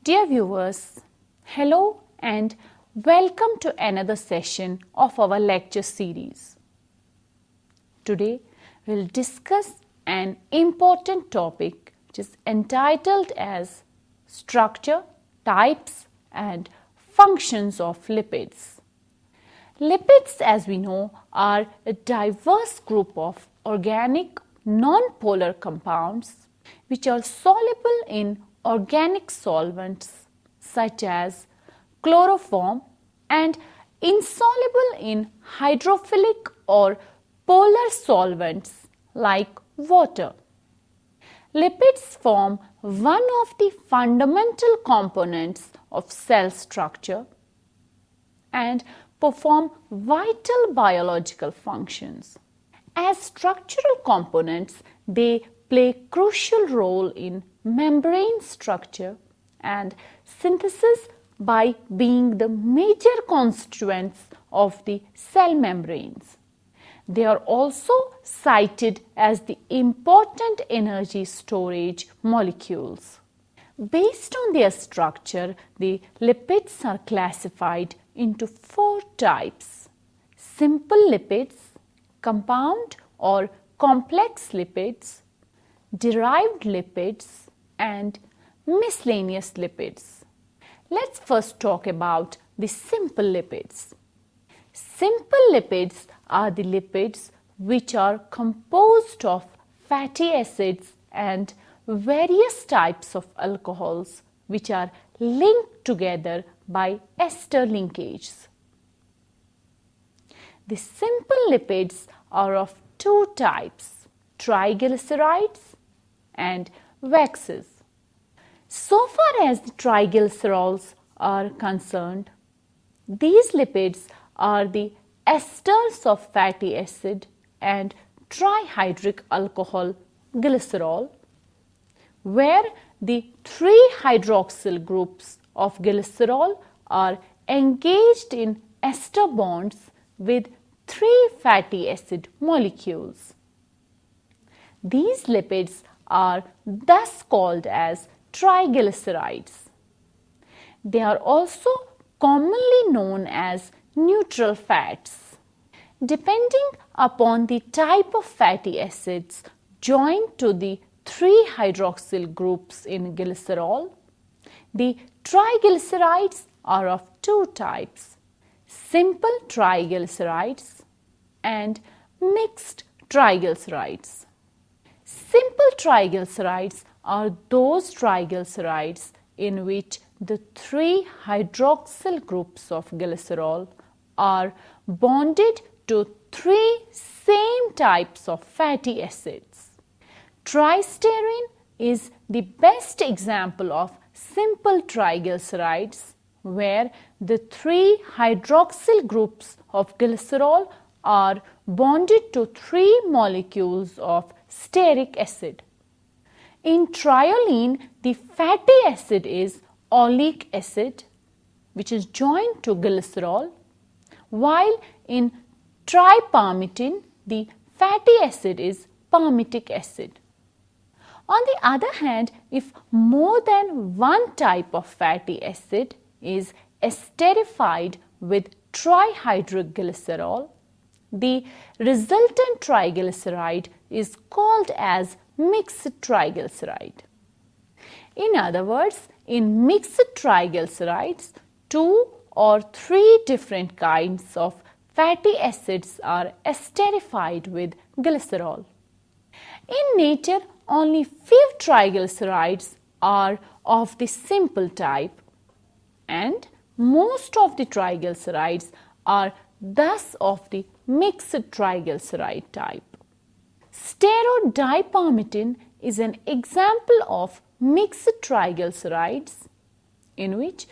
Dear viewers, hello and welcome to another session of our lecture series. Today we'll discuss an important topic which is entitled as Structure, Types and Functions of Lipids. Lipids, as we know, are a diverse group of organic non-polar compounds which are soluble in organic solvents such as chloroform and insoluble in hydrophilic or polar solvents like water. Lipids form one of the fundamental components of cell structure and perform vital biological functions. As structural components, they play a crucial role in membrane structure and synthesis by being the major constituents of the cell membranes. They are also cited as the important energy storage molecules. Based on their structure, the lipids are classified into four types: simple lipids, compound or complex lipids, derived lipids, and miscellaneous lipids. Let's first talk about the simple lipids. Simple lipids are the lipids which are composed of fatty acids and various types of alcohols which are linked together by ester linkages. The simple lipids are of two types: triglycerides and waxes. So far as the triglycerols are concerned, these lipids are the esters of fatty acid and trihydric alcohol glycerol, where the three hydroxyl groups of glycerol are engaged in ester bonds with three fatty acid molecules. These lipids are thus called as triglycerides. They are also commonly known as neutral fats. Depending upon the type of fatty acids joined to the three hydroxyl groups in glycerol, the triglycerides are of two types: simple triglycerides and mixed triglycerides. Simple triglycerides are those triglycerides in which the three hydroxyl groups of glycerol are bonded to three same types of fatty acids. Tristyrene is the best example of simple triglycerides, where the three hydroxyl groups of glycerol are bonded to three molecules of stearic acid. In triolene, the fatty acid is oleic acid, which is joined to glycerol, while in tripalmitin, the fatty acid is palmitic acid. On the other hand, if more than one type of fatty acid is esterified with trihydric glycerol, the resultant triglyceride is called as mixed triglyceride. In other words, in mixed triglycerides, two or three different kinds of fatty acids are esterified with glycerol. In nature, only few triglycerides are of the simple type, and most of the triglycerides are thus of the mixed triglyceride type. Steroidipalmitin is an example of mixed triglycerides in which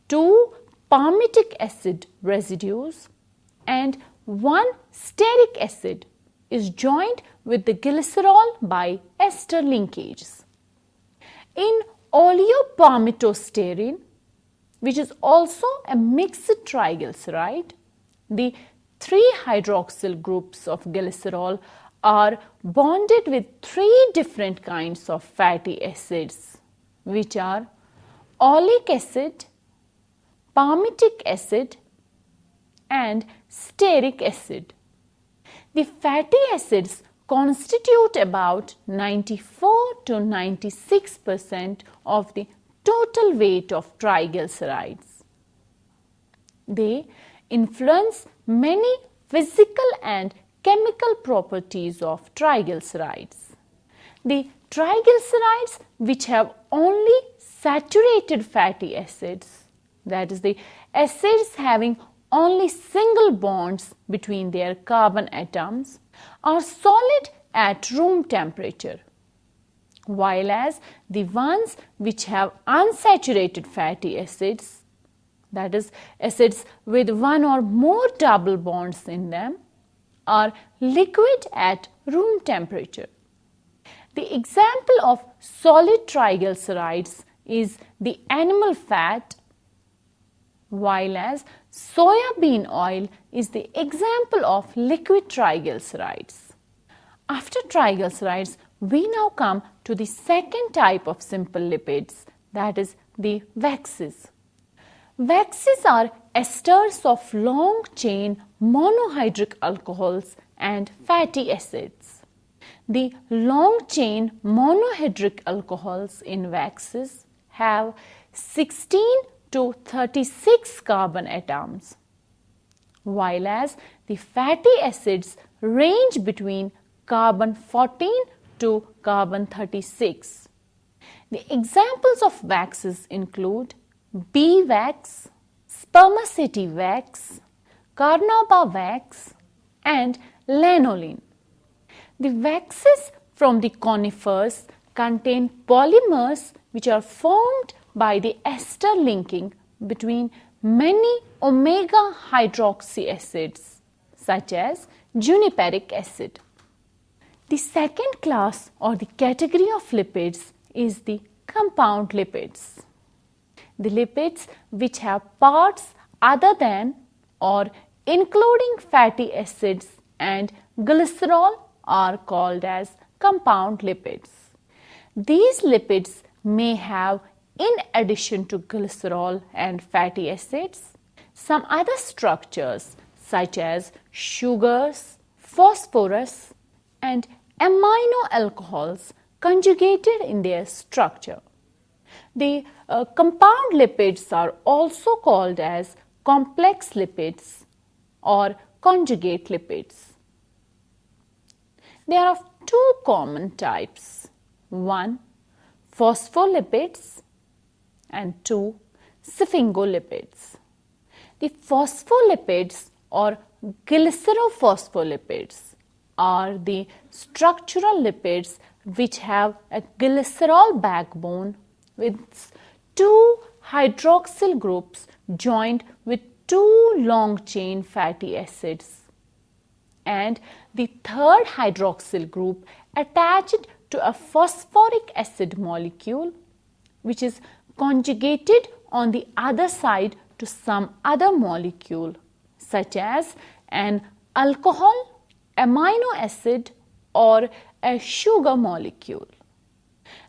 two palmitic acid residues and one stearic acid is joined with the glycerol by ester linkages. In oleopalmitosterine, which is also a mixed triglyceride, the three hydroxyl groups of glycerol are bonded with three different kinds of fatty acids, which are oleic acid, palmitic acid, and stearic acid. The fatty acids constitute about 94 to 96% of the total weight of triglycerides. They influence many physical and chemical properties of triglycerides. The triglycerides which have only saturated fatty acids, that is the acids having only single bonds between their carbon atoms, are solid at room temperature, while as the ones which have unsaturated fatty acids, that is acids with one or more double bonds in them, are liquid at room temperature. The example of solid triglycerides is the animal fat, while as soybean oil is the example of liquid triglycerides. After triglycerides, we now come to the second type of simple lipids, that is the waxes. Waxes are esters of long-chain monohydric alcohols and fatty acids. The long-chain monohydric alcohols in waxes have 16 to 36 carbon atoms, while as the fatty acids range between carbon 14 to carbon 36. The examples of waxes include bee wax, spermaceti wax, carnauba wax, and lanolin. The waxes from the conifers contain polymers which are formed by the ester linking between many omega hydroxy acids such as juniperic acid. The second class or the category of lipids is the compound lipids. The lipids which have parts other than or including fatty acids and glycerol are called as compound lipids. These lipids may have, in addition to glycerol and fatty acids, some other structures such as sugars, phosphorus, and amino alcohols conjugated in their structure. The compound lipids are also called as complex lipids or conjugate lipids. There are two common types. One, phospholipids, and two, sphingolipids. The phospholipids or glycerophospholipids are the structural lipids which have a glycerol backbone with two hydroxyl groups joined with two long chain fatty acids and the third hydroxyl group attached to a phosphoric acid molecule which is conjugated on the other side to some other molecule such as an alcohol, amino acid, or a sugar molecule.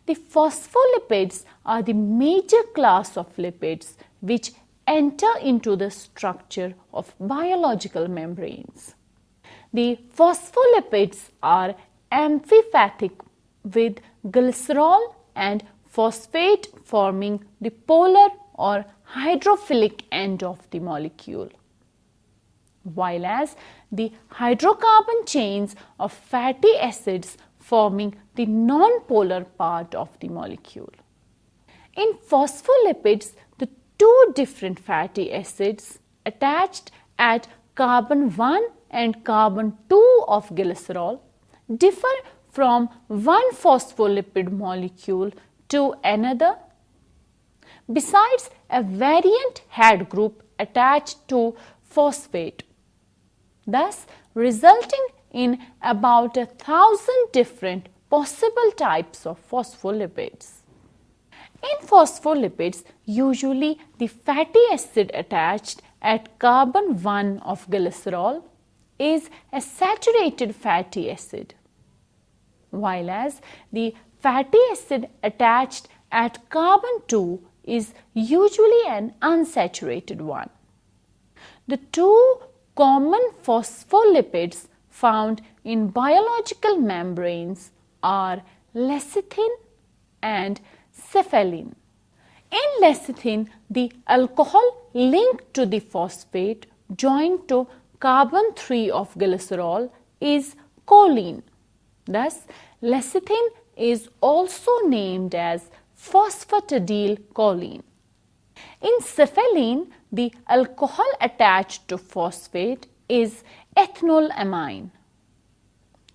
The phospholipids are the major class of lipids which enter into the structure of biological membranes. The phospholipids are amphipathic with glycerol and phosphate forming the polar or hydrophilic end of the molecule, while as the hydrocarbon chains of fatty acids forming the non-polar part of the molecule. In phospholipids, the two different fatty acids attached at carbon 1 and carbon 2 of glycerol differ from one phospholipid molecule to another, besides a variant head group attached to phosphate, thus resulting in about 1,000 different possible types of phospholipids. In phospholipids, usually the fatty acid attached at carbon 1 of glycerol is a saturated fatty acid, while as the fatty acid attached at carbon 2 is usually an unsaturated one. The two common phospholipids found in biological membranes are lecithin and cephalin. In lecithin, the alcohol linked to the phosphate joined to carbon-3 of glycerol is choline. Thus, lecithin is also named as phosphatidylcholine. In cephalin, the alcohol attached to phosphate is ethanolamine.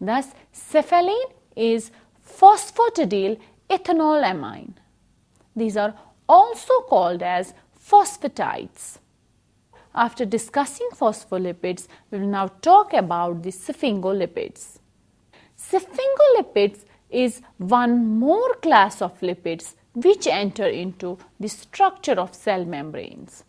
Thus, cephalin is phosphatidylethanolamine. These are also called as phosphatides. After discussing phospholipids, we will now talk about the sphingolipids. Sphingolipids is one more class of lipids which enter into the structure of cell membranes.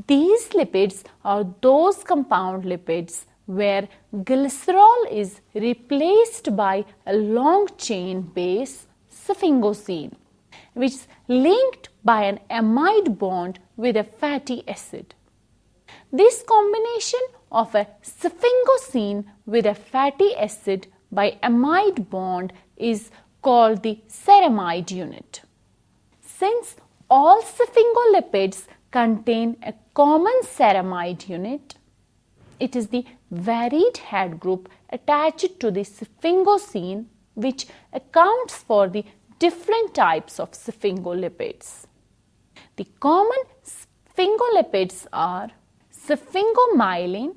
These lipids are those compound lipids where glycerol is replaced by a long chain base, sphingosine, which is linked by an amide bond with a fatty acid. This combination of a sphingosine with a fatty acid by amide bond is called the ceramide unit. Since all sphingolipids contain a common ceramide unit, it is the varied head group attached to the sphingosine which accounts for the different types of sphingolipids. The common sphingolipids are sphingomyelin,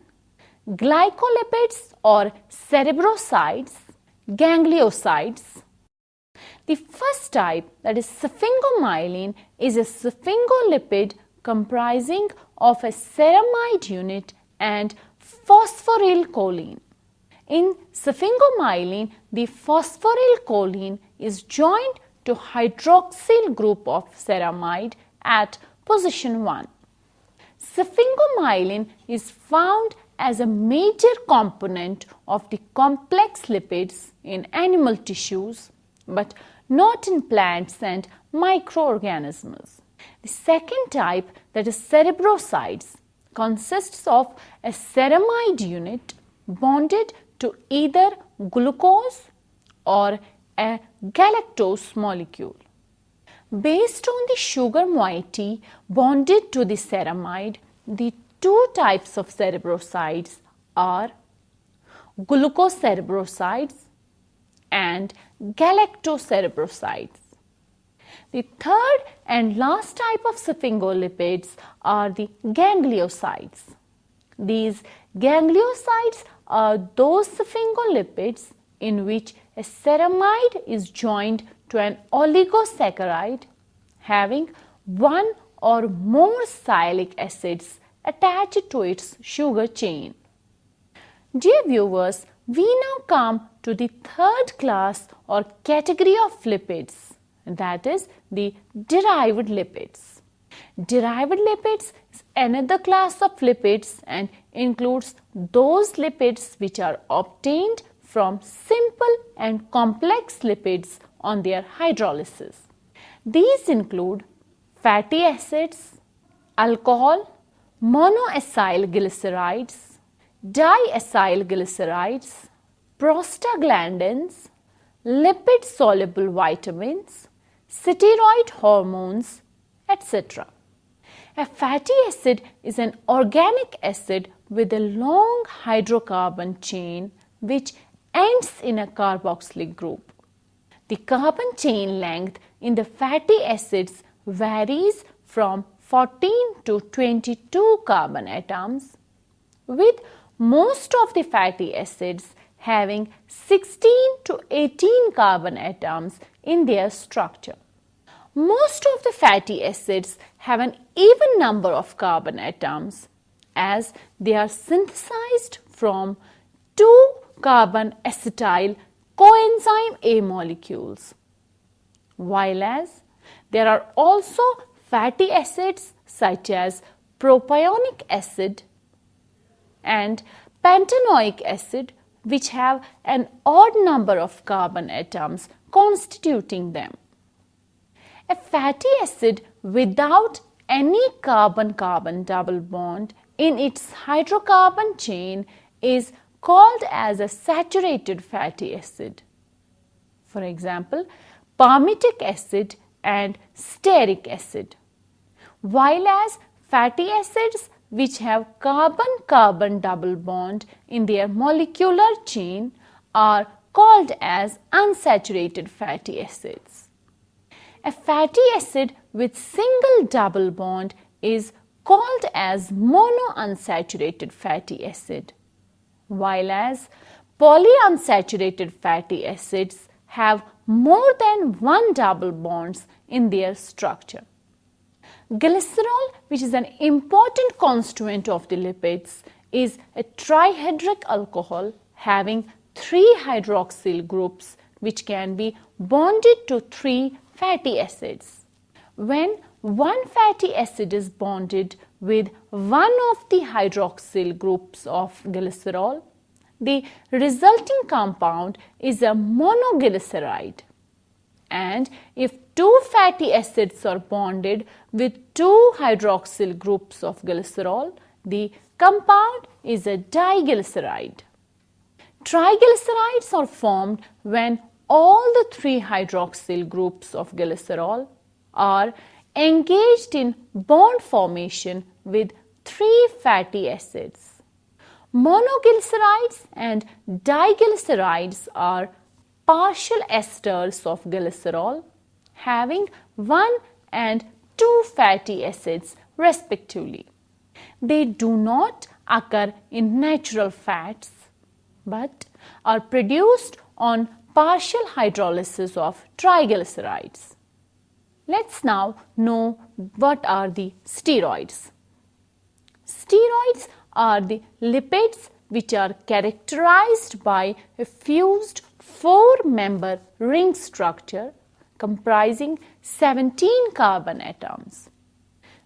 glycolipids or cerebrosides, gangliosides. The first type, that is sphingomyelin, is a sphingolipid comprising of a ceramide unit and phosphorylcholine. In sphingomyelin, the phosphorylcholine is joined to hydroxyl group of ceramide at position 1. Sphingomyelin is found as a major component of the complex lipids in animal tissues, but not in plants and microorganisms. The second type, that is cerebrosides, consists of a ceramide unit bonded to either glucose or a galactose molecule. Based on the sugar moiety bonded to the ceramide, the two types of cerebrosides are glucocerebrosides and galactocerebrosides. The third and last type of sphingolipids are the gangliosides. These gangliosides are those sphingolipids in which a ceramide is joined to an oligosaccharide having one or more sialic acids attached to its sugar chain. Dear viewers, we now come to the third class or category of lipids, that is the derived lipids. Derived lipids is another class of lipids and includes those lipids which are obtained from simple and complex lipids on their hydrolysis. These include fatty acids, alcohol, monoacyl glycerides, diacyl glycerides, prostaglandins, lipid-soluble vitamins, steroid hormones, etc. A fatty acid is an organic acid with a long hydrocarbon chain which ends in a carboxylic group. The carbon chain length in the fatty acids varies from 14 to 22 carbon atoms, with most of the fatty acids having 16 to 18 carbon atoms in their structure. Most of the fatty acids have an even number of carbon atoms as they are synthesized from 2 carbon acetyl coenzyme A molecules, while as there are also fatty acids such as propionic acid and pantanoic acid which have an odd number of carbon atoms constituting them. A fatty acid without any carbon-carbon double bond in its hydrocarbon chain is called as a saturated fatty acid. For example, palmitic acid and stearic acid. While as fatty acids which have carbon-carbon double bond in their molecular chain are called as unsaturated fatty acids. A fatty acid with single double bond is called as monounsaturated fatty acid, while as polyunsaturated fatty acids have more than one double bonds in their structure. Glycerol, which is an important constituent of the lipids, is a trihedric alcohol having 3 hydroxyl groups which can be bonded to 3 fatty acids. When one fatty acid is bonded with one of the hydroxyl groups of glycerol, the resulting compound is a monoglyceride. And if 2 fatty acids are bonded with 2 hydroxyl groups of glycerol, the compound is a diglyceride. Triglycerides are formed when all the 3 hydroxyl groups of glycerol are engaged in bond formation with 3 fatty acids. Monoglycerides and diglycerides are partial esters of glycerol having 1 and 2 fatty acids respectively. They do not occur in natural fats but are produced on partial hydrolysis of triglycerides. Let's now know what are the steroids. Steroids are the lipids which are characterized by a fused 4-member ring structure comprising 17 carbon atoms.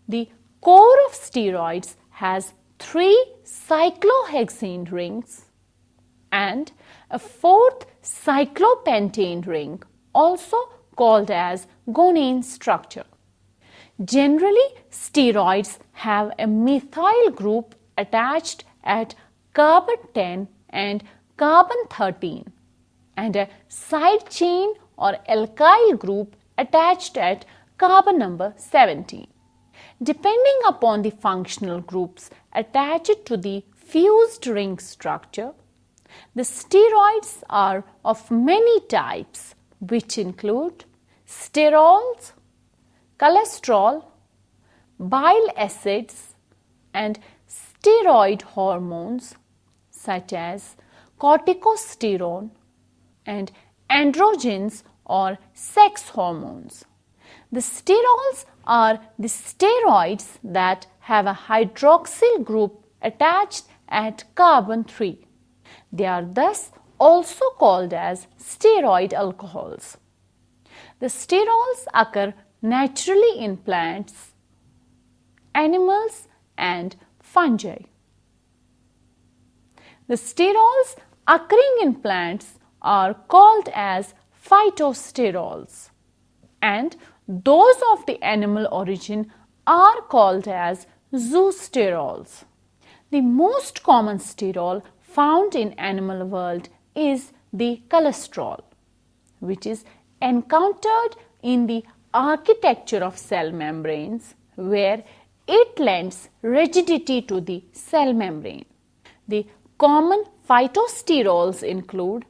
The core of steroids has 3 cyclohexane rings and a 4th cyclopentane ring, also called as gonane structure. Generally, steroids have a methyl group attached at carbon 10 and carbon 13 and a side chain or alkyl group attached at carbon number 17. Depending upon the functional groups attached to the fused ring structure, the steroids are of many types, which include sterols, cholesterol, bile acids, and steroid hormones such as corticosterone and androgens or sex hormones. The sterols are the steroids that have a hydroxyl group attached at carbon 3. They are thus also called as steroid alcohols. The sterols occur naturally in plants, animals, and fungi. The sterols occurring in plants are called as phytosterols, and those of the animal origin are called as zoosterols. The most common sterol found in animal world is the cholesterol, which is encountered in the architecture of cell membranes where it lends rigidity to the cell membrane. The common phytosterols include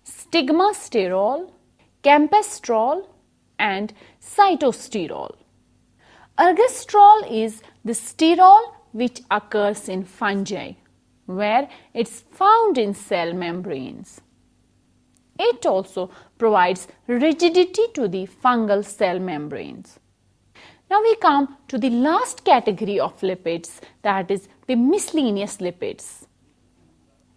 stigmasterol, campestrol, and cytosterol. Ergosterol is the sterol which occurs in fungi, where it's found in cell membranes. It also provides rigidity to the fungal cell membranes. Now we come to the last category of lipids, that is the miscellaneous lipids.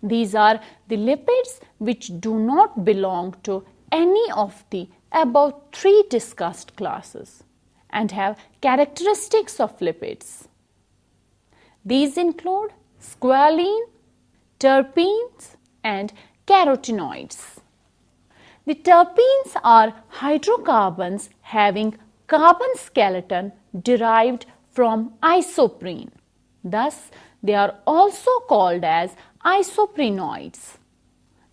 These are the lipids which do not belong to any of the above 3 discussed classes and have characteristics of lipids. These include squalene, terpenes, and carotenoids. The terpenes are hydrocarbons having carbon skeleton derived from isoprene. Thus, they are also called as isoprenoids.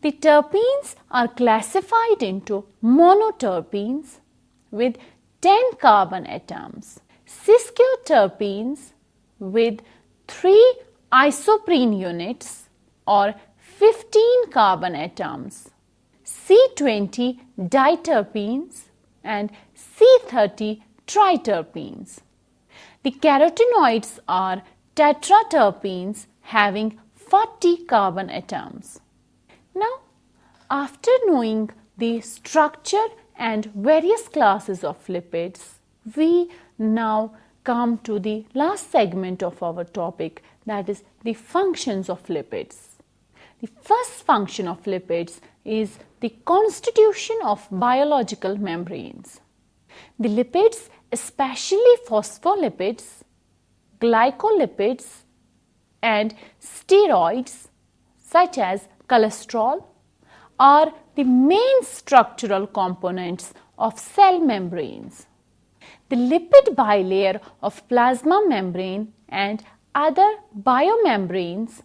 The terpenes are classified into monoterpenes with 10 carbon atoms, sesquiterpenes with 3 isoprene units or 15 carbon atoms, C20 diterpenes and C30 triterpenes. The carotenoids are tetraterpenes having 40 carbon atoms. Now, after knowing the structure and various classes of lipids, we now come to the last segment of our topic, that is the functions of lipids. The first function of lipids is the constitution of biological membranes. The lipids, especially phospholipids, glycolipids and steroids such as cholesterol, are the main structural components of cell membranes. The lipid bilayer of plasma membrane and other biomembranes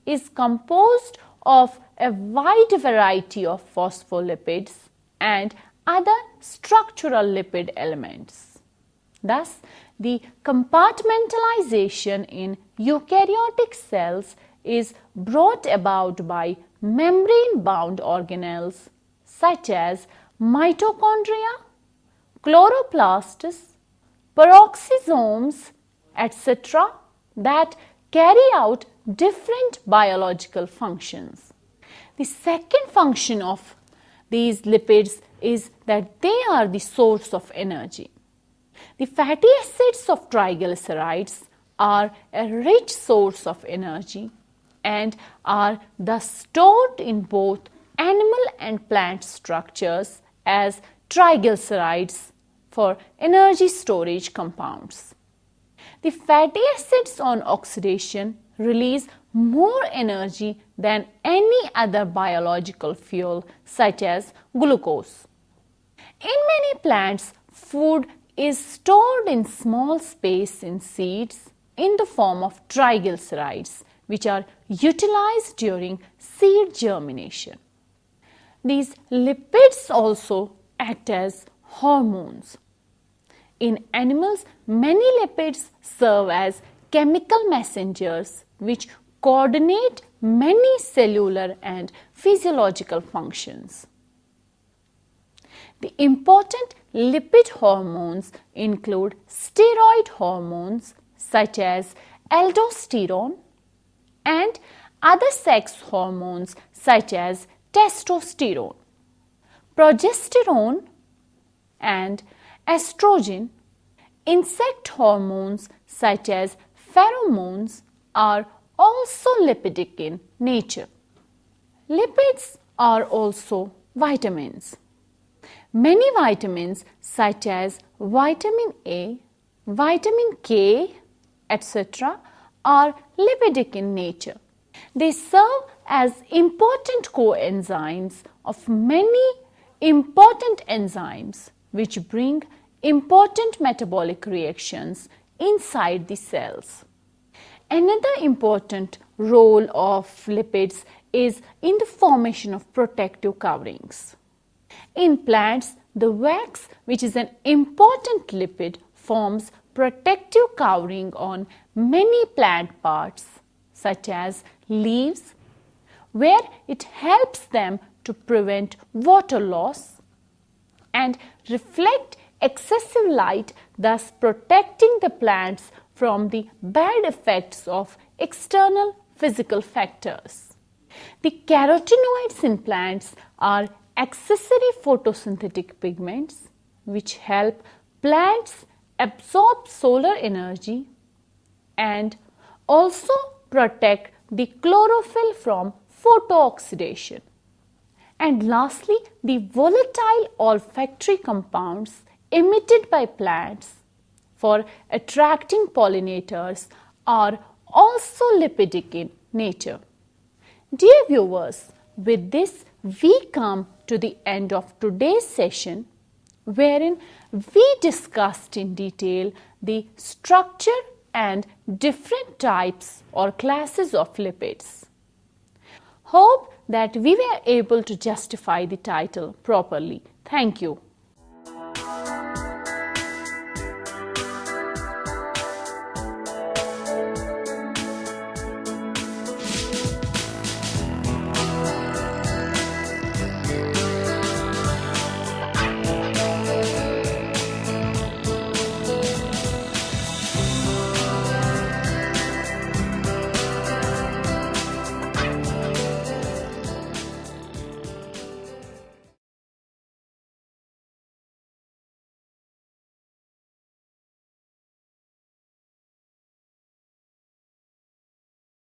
is composed of a wide variety of phospholipids and other structural lipid elements. Thus, the compartmentalization in eukaryotic cells is brought about by membrane-bound organelles such as mitochondria, chloroplasts, peroxisomes, etc. that carry out different biological functions. The second function of these lipids is that they are the source of energy. The fatty acids of triglycerides are a rich source of energy and are thus stored in both animal and plant structures as triglycerides for energy storage compounds. The fatty acids on oxidation release more energy than any other biological fuel such as glucose. In many plants, food is stored in small space in seeds in the form of triglycerides, which are utilized during seed germination. These lipids also act as hormones. In animals, many lipids serve as chemical messengers which coordinate many cellular and physiological functions. The important lipid hormones include steroid hormones such as aldosterone and other sex hormones such as testosterone, progesterone and estrogen. Insect hormones such as pheromones are also lipidic in nature. Lipids are also vitamins. Many vitamins such as vitamin A, vitamin K, etc. are lipidic in nature. They serve as important coenzymes of many important enzymes which bring important metabolic reactions inside the cells. Another important role of lipids is in the formation of protective coverings. In plants, the wax, which is an important lipid, forms protective covering on many plant parts such as leaves, where it helps them to prevent water loss and reflect excessive light, thus protecting the plants from the bad effects of external physical factors. The carotenoids in plants are accessory photosynthetic pigments which help plants absorb solar energy and also protect the chlorophyll from photooxidation. And lastly, the volatile olfactory compounds emitted by plants for attracting pollinators are also lipidic in nature. Dear viewers, with this we come to the end of today's session. wherein we discussed in detail the structure and different types or classes of lipids. Hope that we were able to justify the title properly. Thank you.